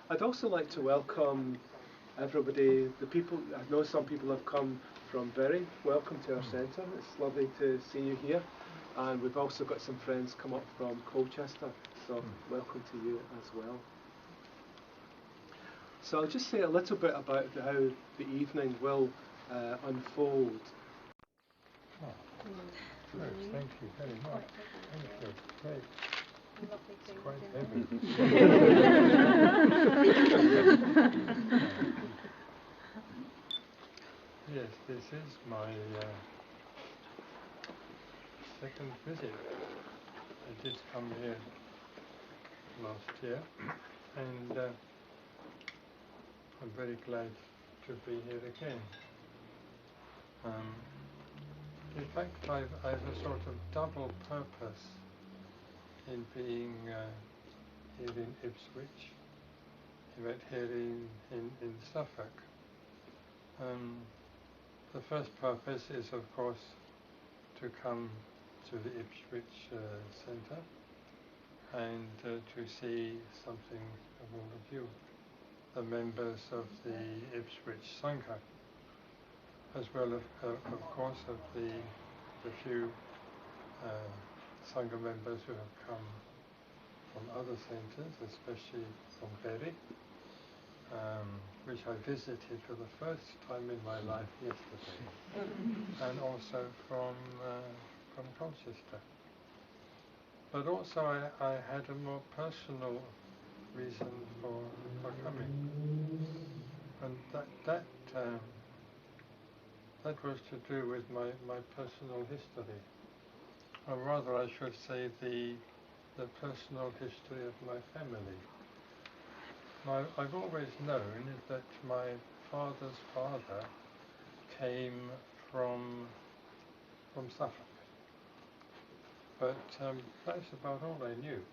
I'd also like to welcome everybody, the people, I know some people have come from Bury. Welcome to our centre. It's lovely to see you here. And we've also got some friends come up from Colchester, so welcome to you as well. So I'll just say a little bit about how the evening will unfold. Great, thank you very much. Thank you. Great. It's quite heavy. Yes, this is my second visit. I did come here last year, and I'm very glad to be here again. In fact, I've a sort of double purpose in being here in Ipswich, here in Suffolk. The first purpose is, of course, to come to the Ipswich Centre and to see something of all of you, the members of the Ipswich Sangha, as well of course of the few Sangha members who have come from other centres, especially from Bury, which I visited for the first time in my life yesterday, and also from Colchester. But also I had a more personal reason for coming, and that was to do with my personal history, or rather I should say the personal history of my family. Now, I've always known that my father's father came from Suffolk, but that's about all I knew.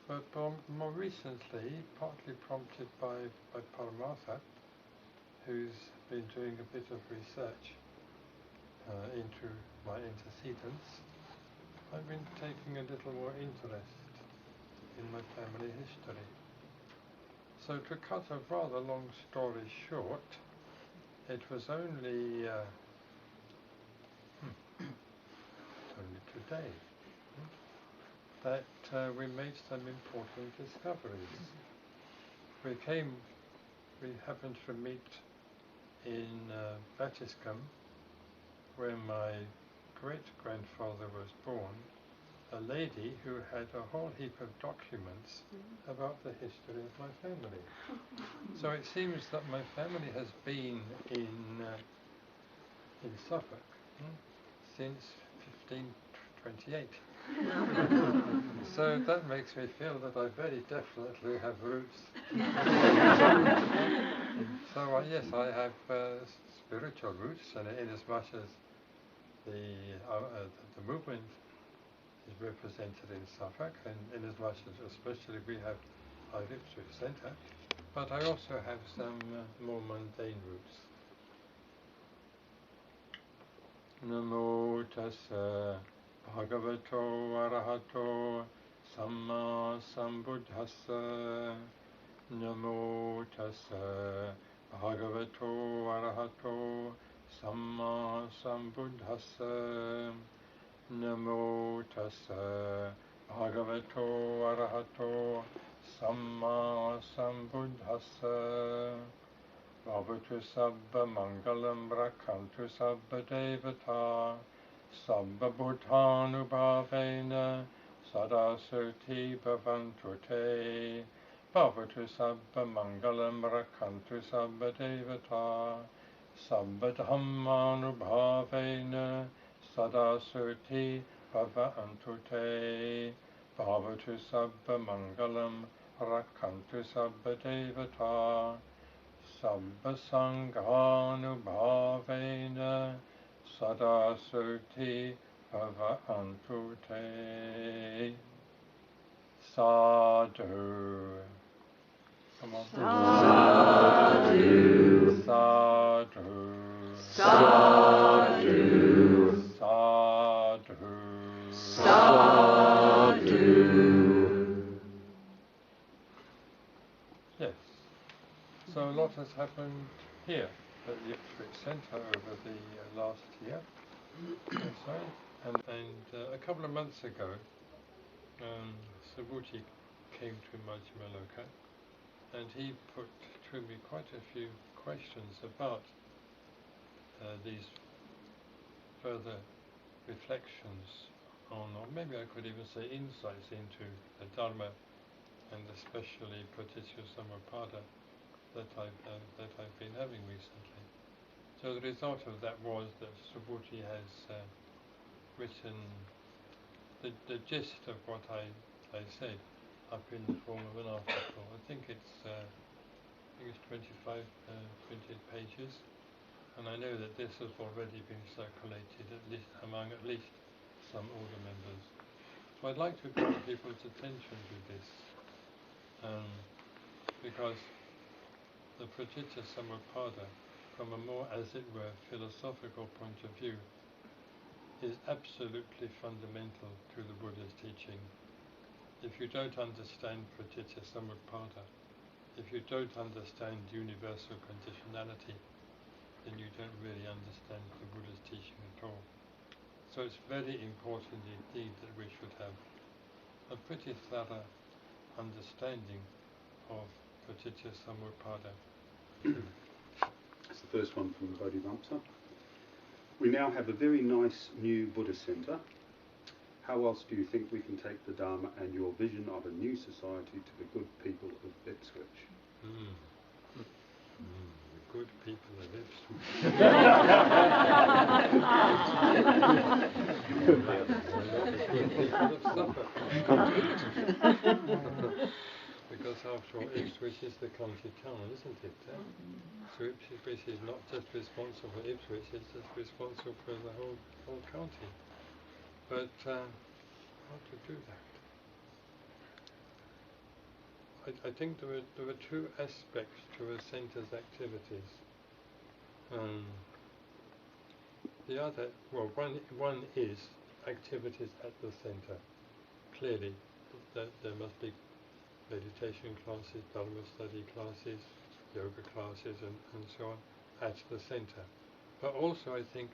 But more recently, partly prompted by Paramartha, who's been doing a bit of research into my antecedents, I've been taking a little more interest in my family history. So to cut a rather long story short, it was only today that we made some important discoveries. We happened to meet in Batiscombe, where my great-grandfather was born, a lady who had a whole heap of documents about the history of my family. So it seems that my family has been in Suffolk since 1528. So that makes me feel that I very definitely have roots. So yes, I have spiritual roots, and in as much as the movement is represented in Suffolk, and in as much as especially we have our Ipswich Centre, but I also have some more mundane roots. Namo tassa bhagavato arahato samma sambuddhassa. Namo tassa bhagavato arahato samma sambuddhassa. Namo tassa bhagavato arahato samma sambuddhassa. Bhavatu sabba mangalam rakhantu sabba devata sabba buddhanubhavena sadasati bhavantu te. Bhavatu sabba mangalam rakhantu sabba devata sabba dhammanubhavena sadasati bhavantu te. Bhavatu sabba mangalam rakhantu sabba devata sabba sanghanubhavena sadasati bhavantu te. Sadhu. Come on. Sadhu. Sadhu. Sadhu. Sadhu. Sadhu. has happened here at the Ipswich Centre over the last year or so. And a couple of months ago, Subhuti came to Majmaloka, and he put to me quite a few questions about these further reflections on, or maybe I could even say insights into the Dharma, and especially Pratisya Samappada that I've been having recently. So the result of that was that Subhuti has written the gist of what I said up in the form of an article. I think it's 28 pages, and I know that this has already been circulated among at least some order members. So I'd like to draw people's attention to this, because the Pratitya Samappada, from a more, as it were, philosophical point of view, is absolutely fundamental to the Buddha's teaching. If you don't understand Pratitya Samappada, if you don't understand universal conditionality, then you don't really understand the Buddha's teaching at all. So it's very important indeed that we should have a pretty thorough understanding of Pratitya Samappada. That's the first one from Bodhidharma. We now have a very nice new Buddhist centre. How else do you think we can take the Dharma and your vision of a new society to the good people of Ipswich? The good people of Ipswich. Because after all, Ipswich is the county town, isn't it? So Ipswich is not just responsible for Ipswich, it's just responsible for the whole county. But how to do that? I think there are two aspects to a centre's activities. One is activities at the centre. Clearly, there must be meditation classes, Dharma study classes, yoga classes, and so on at the centre. But also, I think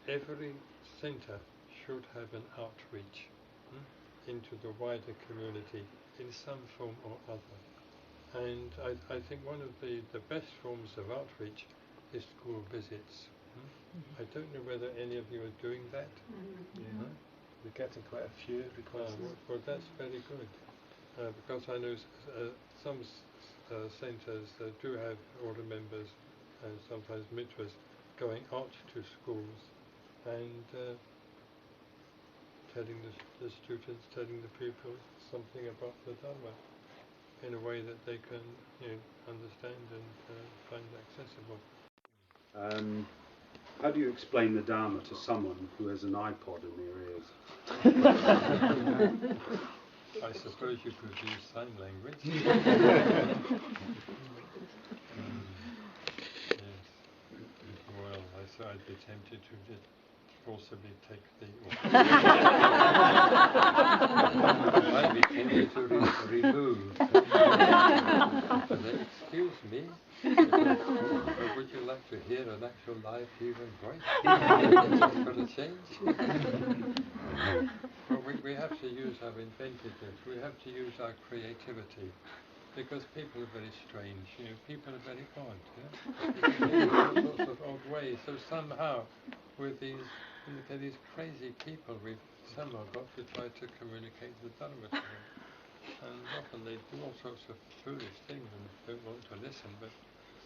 every centre should have an outreach into the wider community in some form or other. And I think one of the best forms of outreach is school visits. I don't know whether any of you are doing that. We're getting quite a few requests. Well, that's very good, because I know some centres do have order members and sometimes mitras going out to schools and telling the students, telling the pupils something about the Dharma in a way that they can understand and find accessible. How do you explain the Dharma to someone who has an iPod in their ears? I suppose you could use sign language. Yes. Well, I'd be tempted to forcibly take the... I'd be tempted to remove. Excuse me, would you like to hear an actual live human voice? For a change? Well, we have to use our inventiveness, we have to use our creativity, because people are very strange, people are very odd, in all sorts of odd ways. So somehow, with these crazy people, we've somehow got to try to communicate the Dharma to them. And often they do all sorts of foolish things and don't want to listen, but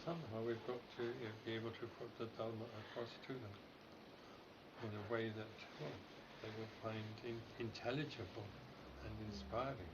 somehow we've got to be able to put the Dharma across to them in a way that they will find intelligible and inspiring.